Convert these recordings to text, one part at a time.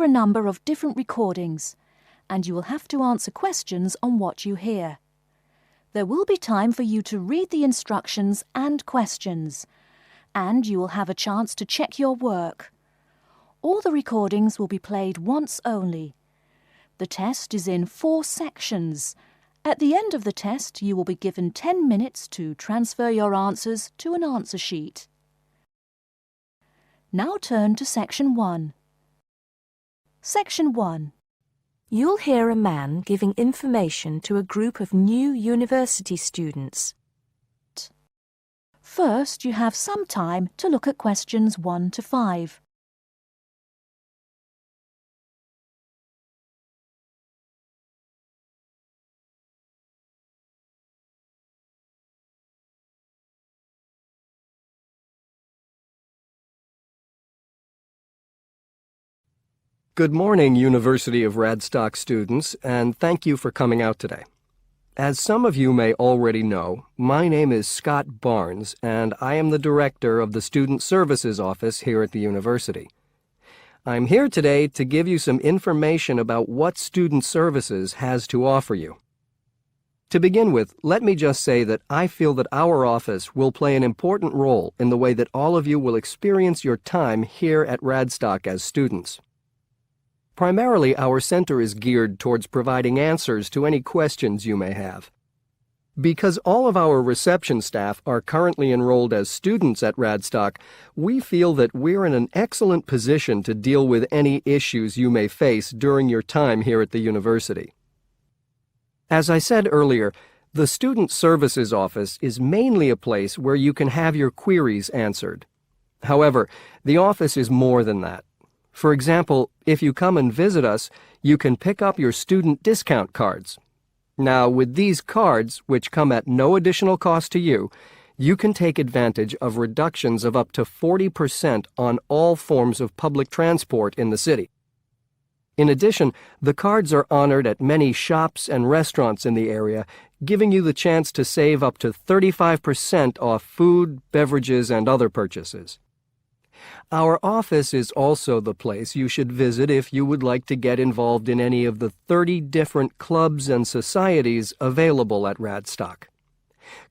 hear a number of different recordings, and you will have to answer questions on what you hear. There will be time for you to read the instructions and questions, and you will have a chance to check your work. All the recordings will be played once only. The test is in 4 sections. At the end of the test, you will be given 10 minutes to transfer your answers to an answer sheet. Now turn to Section 1. Section 1. You'll hear a man giving information to a group of new university students. First, you have some time to look at questions 1 to 5. Good morning, University of Radstock students, and thank you for coming out today. As some of you may already know, my name is Scott Barnes, and I am the director of the Student Services Office here at the university. I'm here today to give you some information about what Student Services has to offer you. To begin with, let me just say that I feel that our office will play an important role in the way that all of you will experience your time here at Radstock as students. Primarily, our center is geared towards providing answers to any questions you may have. Because all of our reception staff are currently enrolled as students at Radstock, we feel that we're in an excellent position to deal with any issues you may face during your time here at the university. As I said earlier, the Student Services Office is mainly a place where you can have your queries answered. However, the office is more than that. For example, if you come and visit us, you can pick up your student discount cards. Now, with these cards, which come at no additional cost to you, you can take advantage of reductions of up to 40% on all forms of public transport in the city. In addition, the cards are honored at many shops and restaurants in the area, giving you the chance to save up to 35% off food, beverages, and other purchases. Our office is also the place you should visit if you would like to get involved in any of the 30 different clubs and societies available at Radstock.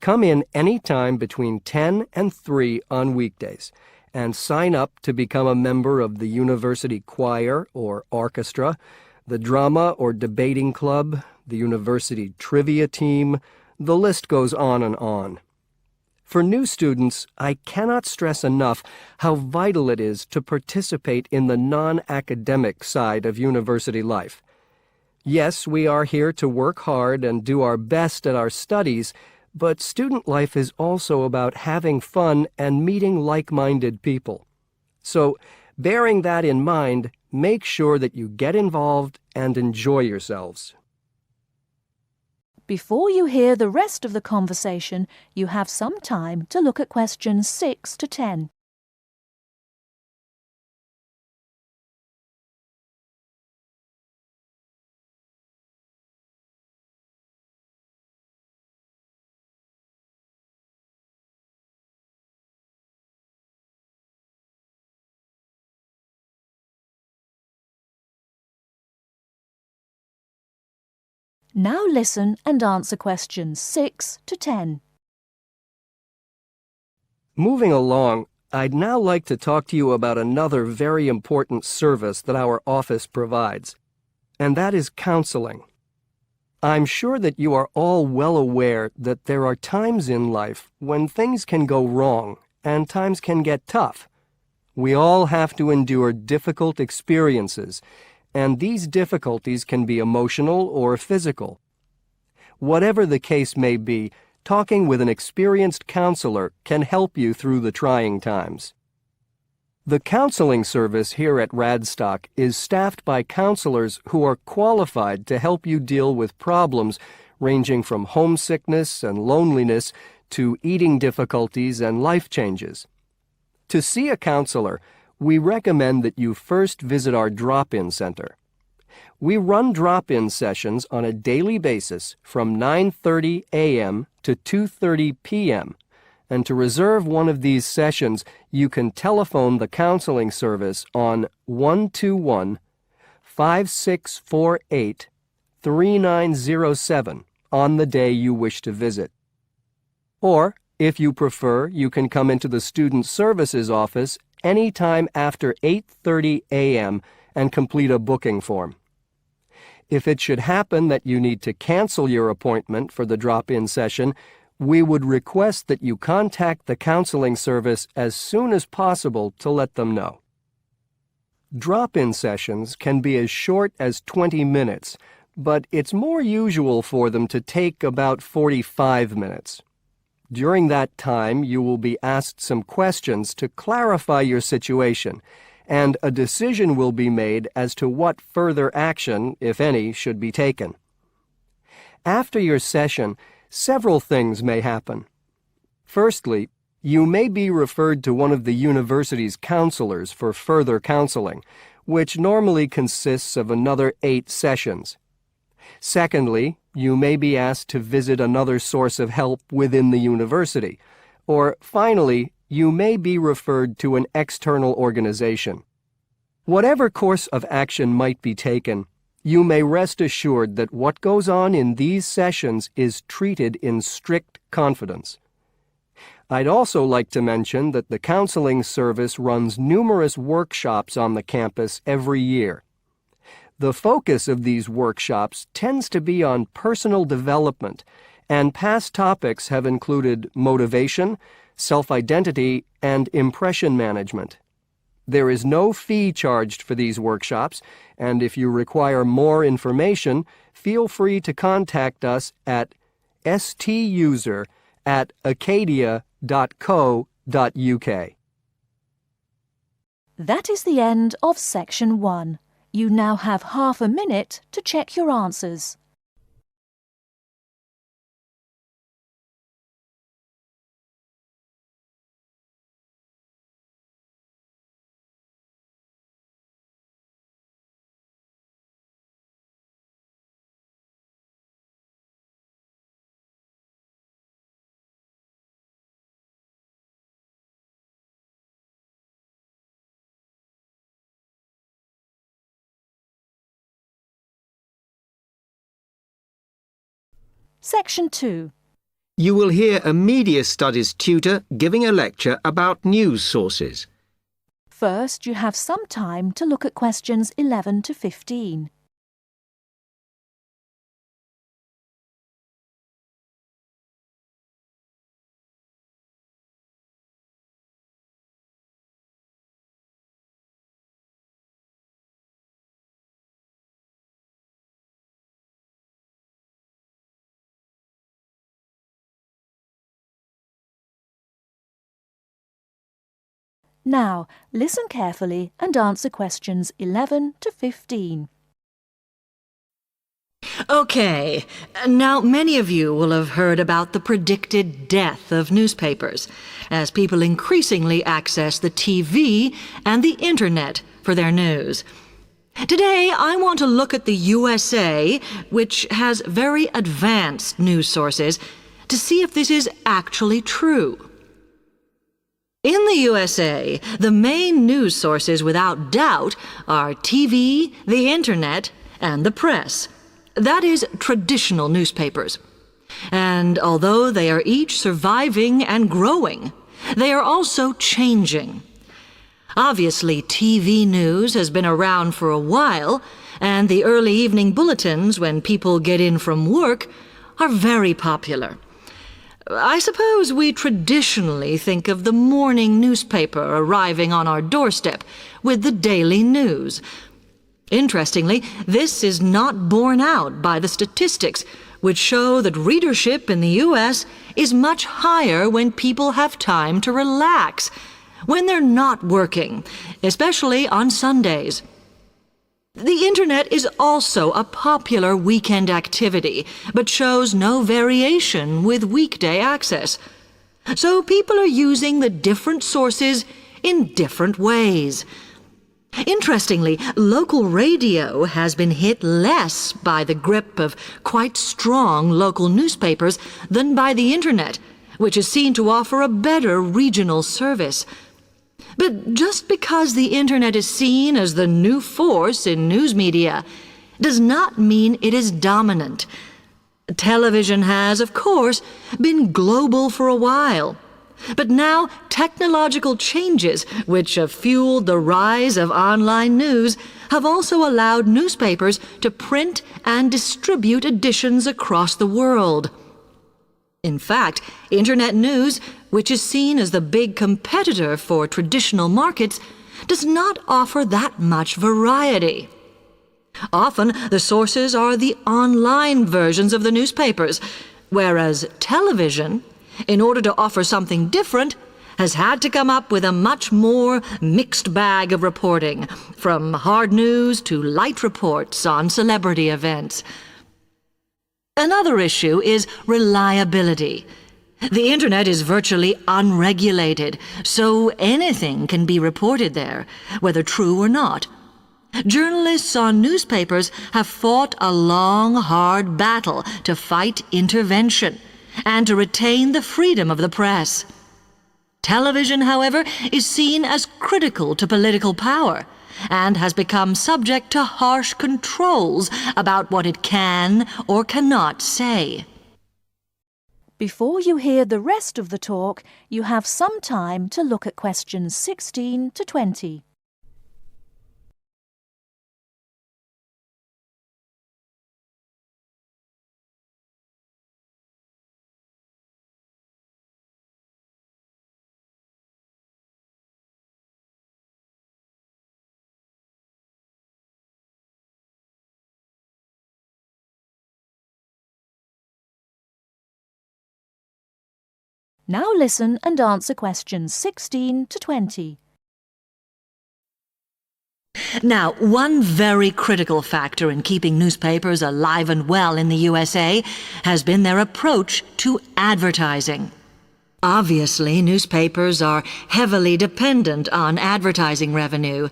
Come in any time between 10 and 3 on weekdays and sign up to become a member of the university choir or orchestra, the drama or debating club, the university trivia team. The list goes on and on. For new students, I cannot stress enough how vital it is to participate in the non-academic side of university life. Yes, we are here to work hard and do our best at our studies, but student life is also about having fun and meeting like-minded people. So, bearing that in mind, make sure that you get involved and enjoy yourselves. Before you hear the rest of the conversation, you have some time to look at questions 6 to 10. Now listen and answer questions 6 to 10. Moving along, I'd now like to talk to you about another very important service that our office provides, and that is counseling. I'm sure that you are all well aware that there are times in life when things can go wrong and times can get tough. We all have to endure difficult experiences, and these difficulties can be emotional or physical. Whatever the case may be, talking with an experienced counselor can help you through the trying times. The counseling service here at Radstock is staffed by counselors who are qualified to help you deal with problems ranging from homesickness and loneliness to eating difficulties and life changes. To see a counselor, we recommend that you first visit our drop-in center. We run drop-in sessions on a daily basis from 9:30 a.m. to 2:30 p.m. And to reserve one of these sessions, you can telephone the counseling service on 5648-3907 on the day you wish to visit. Or, if you prefer, you can come into the Student Services office anytime after 8:30 a.m. and complete a booking form. If it should happen that you need to cancel your appointment for the drop-in session, we would request that you contact the counseling service as soon as possible to let them know. Drop-in sessions can be as short as 20 minutes, but it's more usual for them to take about 45 minutes. During that time, you will be asked some questions to clarify your situation, and a decision will be made as to what further action, if any, should be taken. After your session, several things may happen. Firstly, you may be referred to one of the university's counselors for further counseling, which normally consists of another 8 sessions. Secondly, you may be asked to visit another source of help within the university. Or finally, you may be referred to an external organization. Whatever course of action might be taken, you may rest assured that what goes on in these sessions is treated in strict confidence. I'd also like to mention that the counseling service runs numerous workshops on the campus every year. The focus of these workshops tends to be on personal development, and past topics have included motivation, self-identity, and impression management. There is no fee charged for these workshops, and if you require more information, feel free to contact us at stuser@acadia.co.uk. That is the end of Section 1. You now have half a minute to check your answers. Section 2. You will hear a media studies tutor giving a lecture about news sources. First, you have some time to look at questions 11 to 15. Now, listen carefully and answer questions 11 to 15. Okay, now many of you will have heard about the predicted death of newspapers, as people increasingly access the TV and the Internet for their news. Today, I want to look at the USA, which has very advanced news sources, to see if this is actually true. In the USA, the main news sources without doubt are TV, the Internet, and the press. That is, traditional newspapers. And although they are each surviving and growing, they are also changing. Obviously, TV news has been around for a while, and the early evening bulletins, when people get in from work, are very popular. I suppose we traditionally think of the morning newspaper arriving on our doorstep with the daily news. Interestingly, this is not borne out by the statistics, which show that readership in the U.S. is much higher when people have time to relax, when they're not working, especially on Sundays. The Internet is also a popular weekend activity, but shows no variation with weekday access. So people are using the different sources in different ways. Interestingly, local radio has been hit less by the grip of quite strong local newspapers than by the Internet, which is seen to offer a better regional service. But just because the Internet is seen as the new force in news media does not mean it is dominant. Television has, of course, been global for a while. But now technological changes, which have fueled the rise of online news, have also allowed newspapers to print and distribute editions across the world. In fact, Internet news, which is seen as the big competitor for traditional markets, does not offer that much variety. Often, the sources are the online versions of the newspapers, whereas television, in order to offer something different, has had to come up with a much more mixed bag of reporting, from hard news to light reports on celebrity events. Another issue is reliability. The Internet is virtually unregulated, so anything can be reported there, whether true or not. Journalists on newspapers have fought a long, hard battle to fight intervention and to retain the freedom of the press. Television, however, is seen as critical to political power and has become subject to harsh controls about what it can or cannot say. Before you hear the rest of the talk, you have some time to look at questions 16 to 20. Now listen and answer questions 16 to 20. Now, one very critical factor in keeping newspapers alive and well in the USA has been their approach to advertising. Obviously, newspapers are heavily dependent on advertising revenue,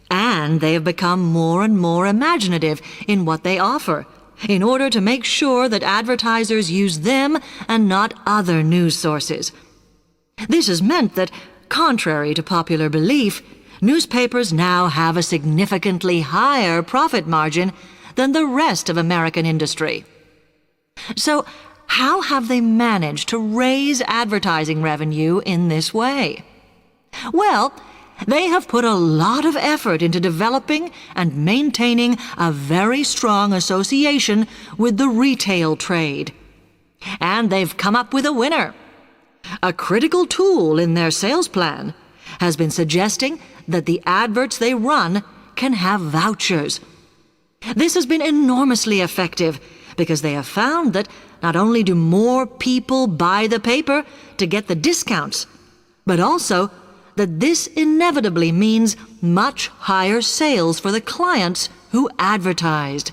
and they have become more and more imaginative in what they offer, in order to make sure that advertisers use them and not other news sources. This has meant that, contrary to popular belief, newspapers now have a significantly higher profit margin than the rest of American industry. So, how have they managed to raise advertising revenue in this way? Well, they have put a lot of effort into developing and maintaining a very strong association with the retail trade. And they've come up with a winner. A critical tool in their sales plan has been suggesting that the adverts they run can have vouchers. This has been enormously effective because they have found that not only do more people buy the paper to get the discounts, but also that this inevitably means much higher sales for the clients who advertised.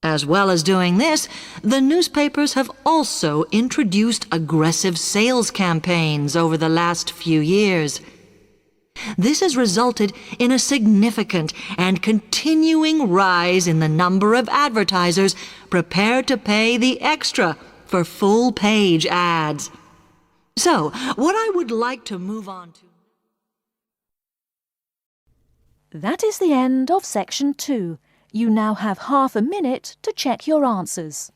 As well as doing this, the newspapers have also introduced aggressive sales campaigns over the last few years. This has resulted in a significant and continuing rise in the number of advertisers prepared to pay the extra for full-page ads. So, what I would like to move on to... That is the end of section 2. You now have half a minute to check your answers.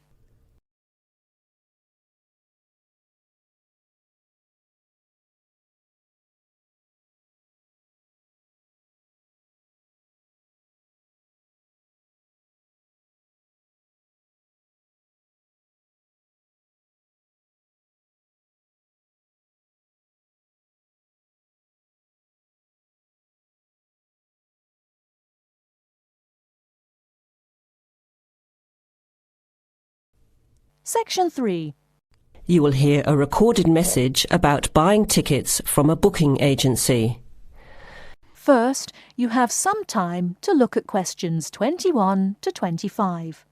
Section 3. You will hear a recorded message about buying tickets from a booking agency. First, you have some time to look at questions 21 to 25.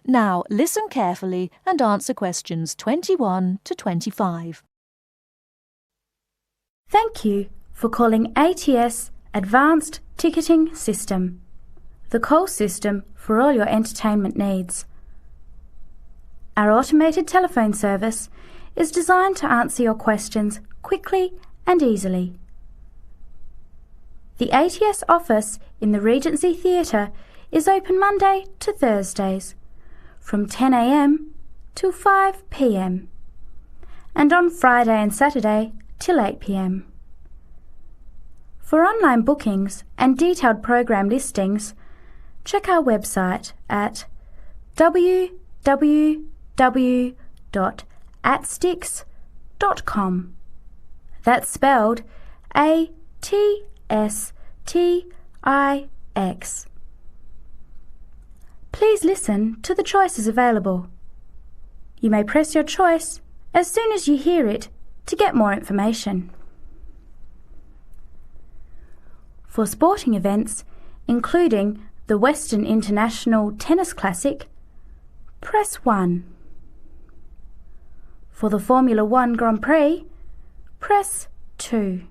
Now listen carefully and answer questions 21 to 25. Thank you for calling ATS Advanced Ticketing System, the call system for all your entertainment needs. Our automated telephone service is designed to answer your questions quickly and easily. The ATS office in the Regency Theatre is open Monday to Thursdays from 10 a.m. till 5 p.m. and on Friday and Saturday till 8 p.m. For online bookings and detailed program listings, check our website at www.atstix.com. That's spelled ATSTIX. Please listen to the choices available. You may press your choice as soon as you hear it to get more information. For sporting events, including the Western International Tennis Classic, press 1. For the Formula 1 Grand Prix, press 2.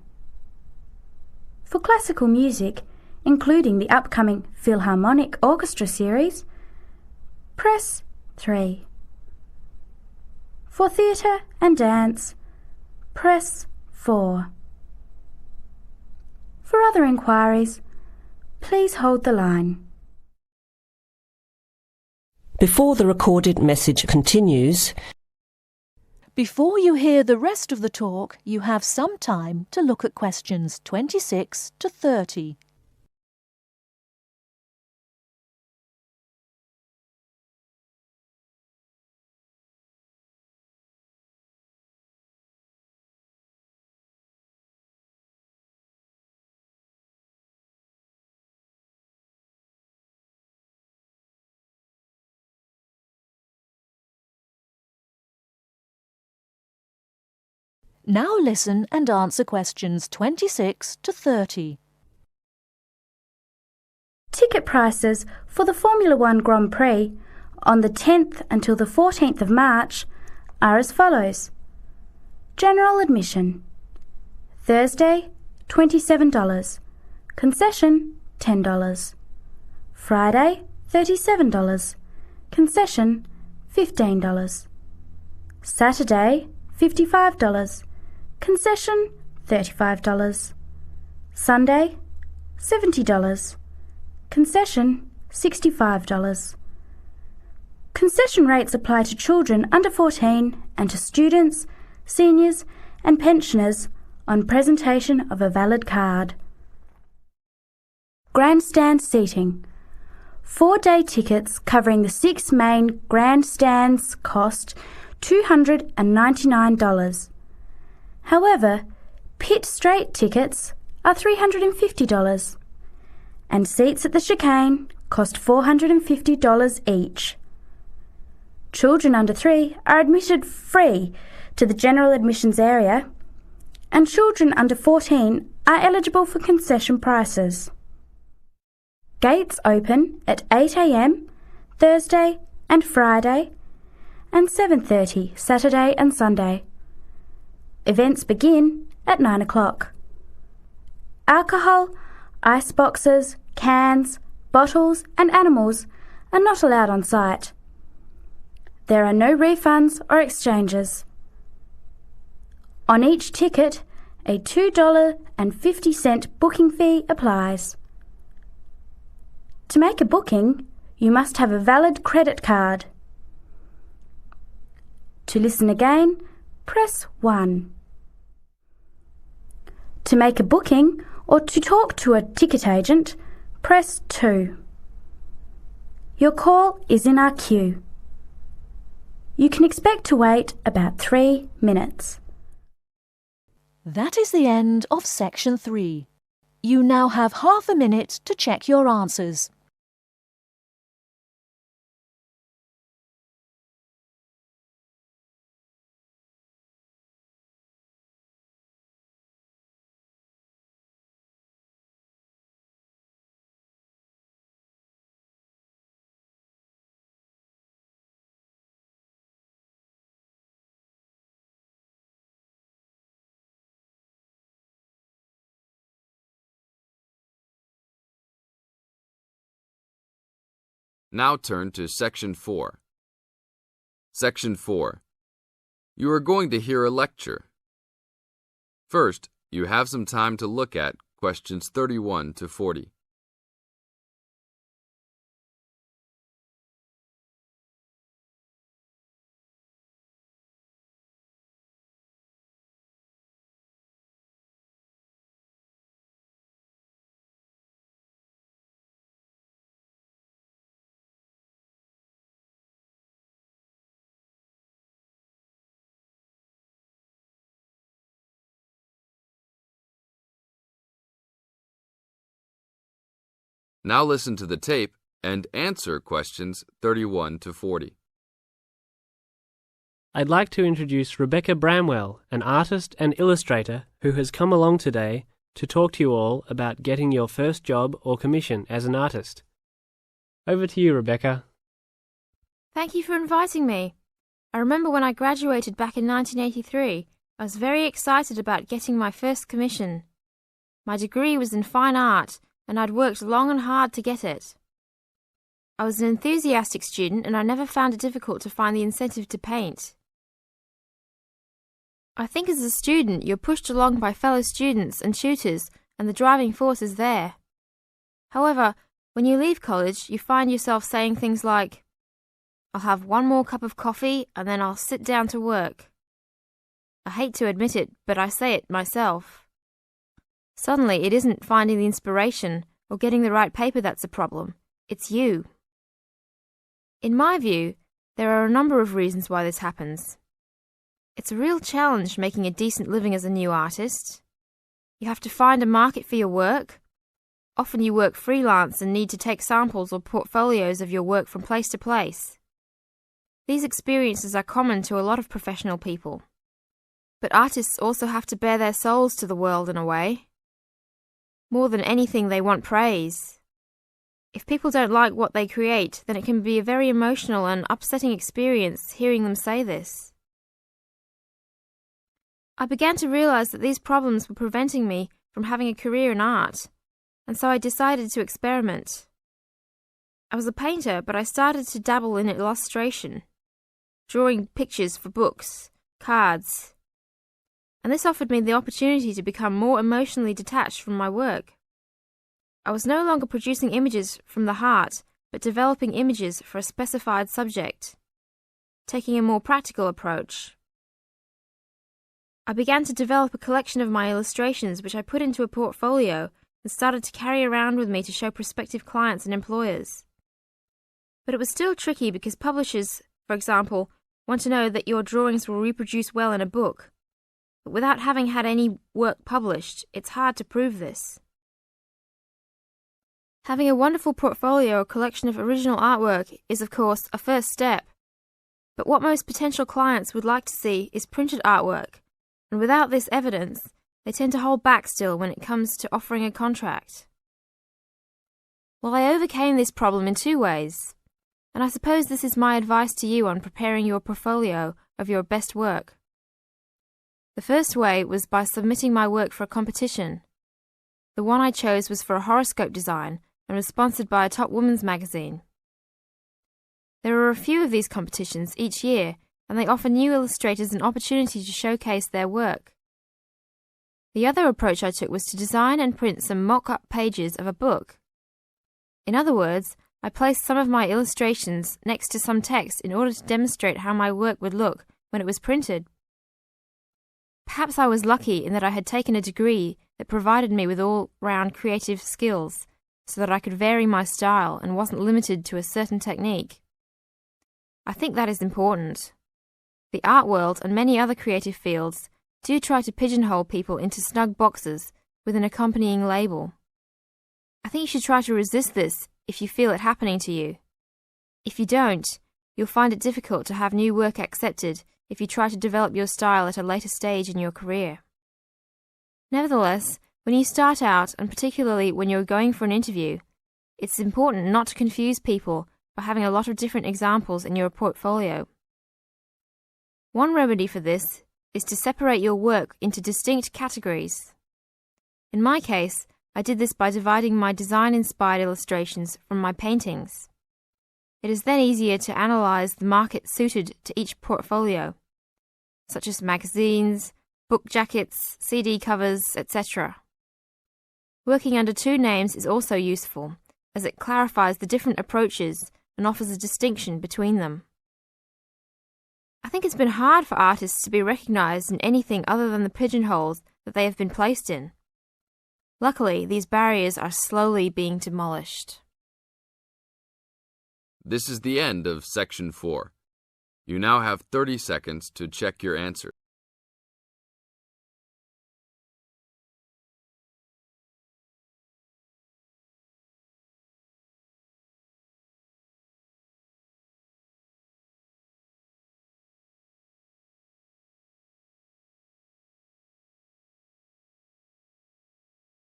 For classical music, including the upcoming Philharmonic Orchestra series, press 3. For theatre and dance, press 4. For other inquiries, please hold the line. Before the recorded message continues, Before you hear the rest of the talk, you have some time to look at questions 26 to 30. Now listen and answer questions 26 to 30. Ticket prices for the Formula 1 Grand Prix on the 10th until the 14th of March are as follows. General admission. Thursday, $27. Concession, $10. Friday, $37. Concession, $15. Saturday, $55. Concession, $35. Sunday, $70. Concession, $65. Concession rates apply to children under 14 and to students, seniors and pensioners on presentation of a valid card. Grandstand seating. 4-day tickets covering the 6 main grandstands cost $299. However, pit straight tickets are $350 and seats at the chicane cost $450 each. Children under 3 are admitted free to the general admissions area and children under 14 are eligible for concession prices. Gates open at 8 a.m. Thursday and Friday and 7:30 Saturday and Sunday. Events begin at 9 o'clock. Alcohol, ice boxes, cans, bottles and animals are not allowed on site. There are no refunds or exchanges. On each ticket, a $2.50 booking fee applies. To make a booking, you must have a valid credit card. To listen again, press 1. To make a booking or to talk to a ticket agent, press 2. Your call is in our queue. You can expect to wait about 3 minutes. That is the end of section 3. You now have half a minute to check your answers. Now turn to Section 4. Section 4. You are going to hear a lecture. First, you have some time to look at questions 31 to 40. Now listen to the tape and answer questions 31 to 40. I'd like to introduce Rebecca Bramwell, an artist and illustrator who has come along today to talk to you all about getting your first job or commission as an artist. Over to you, Rebecca. Thank you for inviting me. I remember when I graduated back in 1983, I was very excited about getting my first commission. My degree was in fine art, and I'd worked long and hard to get it. I was an enthusiastic student and I never found it difficult to find the incentive to paint. I think as a student you're pushed along by fellow students and tutors and the driving force is there. However, when you leave college you find yourself saying things like, "I'll have one more cup of coffee and then I'll sit down to work." I hate to admit it, but I say it myself. Suddenly, it isn't finding the inspiration or getting the right paper that's a problem. It's you. In my view, there are a number of reasons why this happens. It's a real challenge making a decent living as a new artist. You have to find a market for your work. Often you work freelance and need to take samples or portfolios of your work from place to place. These experiences are common to a lot of professional people. But artists also have to bare their souls to the world in a way. More than anything, they want praise. If people don't like what they create, then it can be a very emotional and upsetting experience hearing them say this. I began to realize that these problems were preventing me from having a career in art, and so I decided to experiment. I was a painter, but I started to dabble in illustration, drawing pictures for books, cards, and this offered me the opportunity to become more emotionally detached from my work. I was no longer producing images from the heart, but developing images for a specified subject, taking a more practical approach. I began to develop a collection of my illustrations which I put into a portfolio and started to carry around with me to show prospective clients and employers. But it was still tricky because publishers, for example, want to know that your drawings will reproduce well in a book. But without having had any work published, it's hard to prove this. Having a wonderful portfolio or collection of original artwork is, of course, a first step. But what most potential clients would like to see is printed artwork, and without this evidence, they tend to hold back still when it comes to offering a contract. Well, I overcame this problem in two ways, and I suppose this is my advice to you on preparing your portfolio of your best work. The first way was by submitting my work for a competition. The one I chose was for a horoscope design and was sponsored by a top women's magazine. There are a few of these competitions each year, and they offer new illustrators an opportunity to showcase their work. The other approach I took was to design and print some mock-up pages of a book. In other words, I placed some of my illustrations next to some text in order to demonstrate how my work would look when it was printed. Perhaps I was lucky in that I had taken a degree that provided me with all-round creative skills, so that I could vary my style and wasn't limited to a certain technique. I think that is important. The art world and many other creative fields do try to pigeonhole people into snug boxes with an accompanying label. I think you should try to resist this if you feel it happening to you. If you don't, you'll find it difficult to have new work accepted if you try to develop your style at a later stage in your career. Nevertheless, when you start out, and particularly when you're going for an interview, it's important not to confuse people by having a lot of different examples in your portfolio. One remedy for this is to separate your work into distinct categories. In my case, I did this by dividing my design-inspired illustrations from my paintings. It is then easier to analyse the market suited to each portfolio, such as magazines, book jackets, CD covers, etc. Working under two names is also useful, as it clarifies the different approaches and offers a distinction between them. I think it's been hard for artists to be recognised in anything other than the pigeonholes that they have been placed in. Luckily, these barriers are slowly being demolished. This is the end of Section 4. You now have 30 seconds to check your answer.